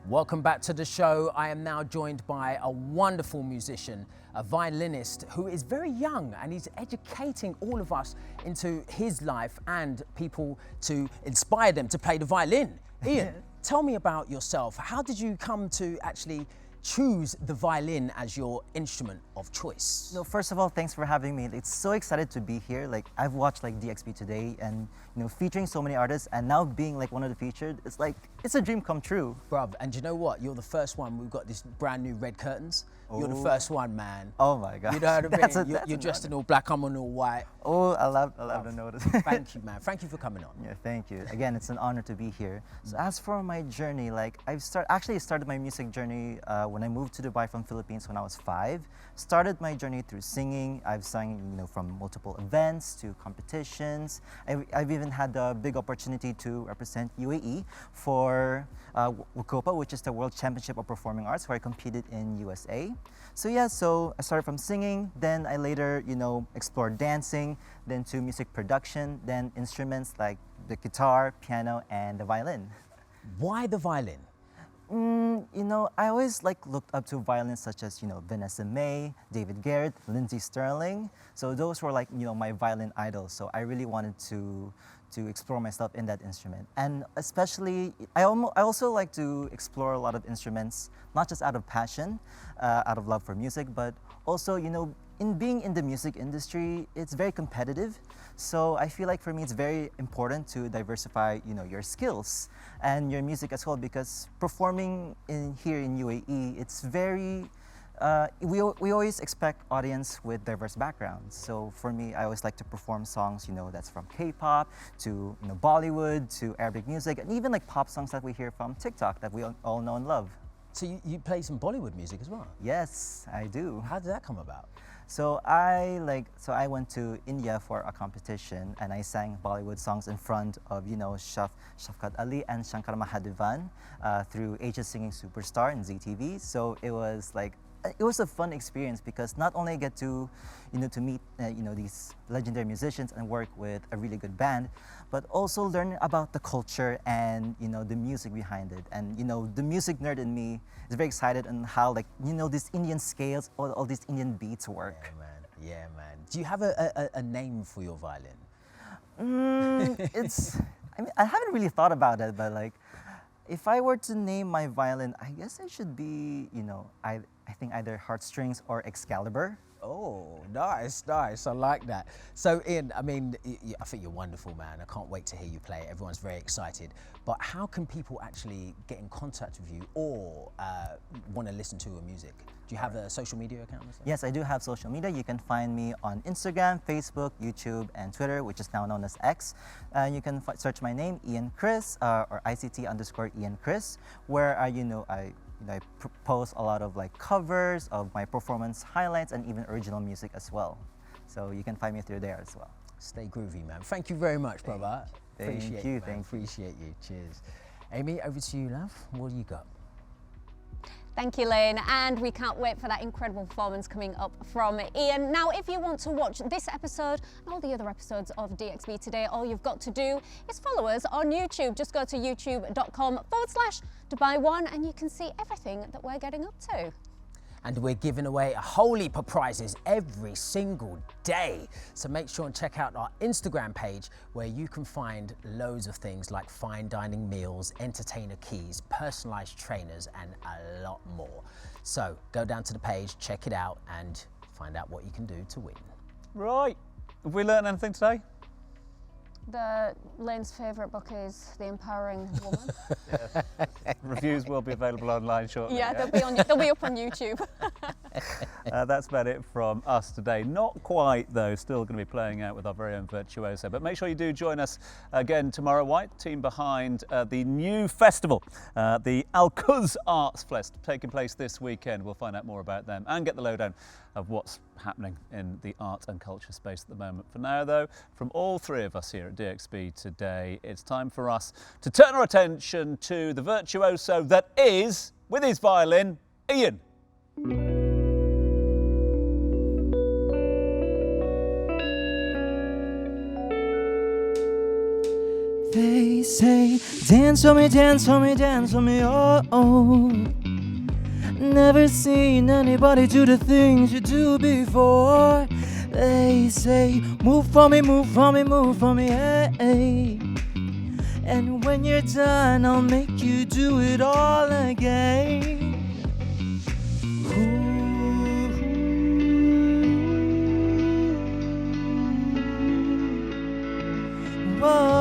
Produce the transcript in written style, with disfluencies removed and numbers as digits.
Welcome back to the show. I am now joined by a wonderful musician, a violinist who is very young, and he's educating all of us into his life and people to inspire them to play the violin. Ian, tell me about yourself. How did you come to actually choose the violin as your instrument of choice? No, first of all, thanks for having me. It's so excited to be here. Like, I've watched like DXP today, and featuring so many artists, and now being like one of the featured, it's a dream come true. Bruv, and you know what? You're the first one. We've got this brand new red curtains. You're the first one, man. Oh my God. You know what I mean? You're dressed in all black, I'm in all white. Oh, I love to notice. Thank you, man. Thank you for coming on. Yeah, thank you. Again, it's an honor to be here. So as for my journey, like I started my music journey when I moved to Dubai from Philippines when I was 5. Started my journey through singing. I've sung, from multiple events to competitions. I've even had the big opportunity to represent UAE for WCOPA, which is the World Championship of Performing Arts, where I competed in USA. So I started from singing, then I later, explored dancing, then to music production, then instruments like the guitar, piano, and the violin. Why the violin? I always looked up to violinists such as, Vanessa Mae, David Garrett, Lindsey Sterling. So those were my violin idols. So I really wanted to explore myself in that instrument. And especially, I also like to explore a lot of instruments, not just out of passion, out of love for music, but also, in being in the music industry, it's very competitive. So I feel like for me, it's very important to diversify, your skills and your music as well, because performing here in UAE, it's very, we always expect audience with diverse backgrounds. So for me, I always like to perform songs, that's from K-pop to Bollywood to Arabic music, and even like pop songs that we hear from TikTok that we all know and love. So you play some Bollywood music as well? Yes, I do. How did that come about? So I went to India for a competition, and I sang Bollywood songs in front of Shafqat Ali and Shankar Mahadevan through Asia's Singing Superstar in ZTV. So it was a fun experience because not only I get to meet these legendary musicians and work with a really good band, but also learn about the culture and the music behind it. And the music nerd in me is very excited on how these Indian scales, all these Indian beats work. Yeah, man. Do you have a name for your violin? I haven't really thought about it, but if I were to name my violin, I guess it should be, I think either Heartstrings or Excalibur. Oh, nice. I like that. So, Ian, I think you're wonderful, man. I can't wait to hear you play. Everyone's very excited. But how can people actually get in contact with you or want to listen to your music? Do you have a social media account or something? Yes, I do have social media. You can find me on Instagram, Facebook, YouTube, and Twitter, which is now known as X. You can search my name, Ian Chris, or ICT_Ian Chris, where I post a lot of covers of my performance highlights and even original music as well. So you can find me through there as well. Stay groovy, man. Thank you very much, brother. Thank you. Appreciate you. Cheers. Amy, over to you, love. What do you got? Thank you, Lynn, and we can't wait for that incredible performance coming up from Ian. Now, if you want to watch this episode and all the other episodes of DXB Today, all you've got to do is follow us on YouTube. Just go to youtube.com/Dubai One and you can see everything that we're getting up to. And we're giving away a whole heap of prizes every single day. So make sure and check out our Instagram page where you can find loads of things like fine dining meals, entertainer keys, personalized trainers, and a lot more. So go down to the page, check it out, and find out what you can do to win. Right. Have we learned anything today? Lynn's favourite book is The Empowering Woman. Reviews will be available online shortly. Yeah, they'll be up on YouTube. That's about it from us today. Not quite, though. Still going to be playing out with our very own virtuoso. But make sure you do join us again tomorrow. White team behind the new festival, the Al Quds Arts Fest, taking place this weekend. We'll find out more about them and get the lowdown of what's happening in the art and culture space at the moment. For now, though, from all three of us here at DXB Today, it's time for us to turn our attention to the virtuoso that is, with his violin, Ian. They say, dance on me, dance on me, dance on me, oh, oh. Never seen anybody do the things you do before. They say, move for me, move for me, move for me, hey. And when you're done, I'll make you do it all again. Ooh. Whoa.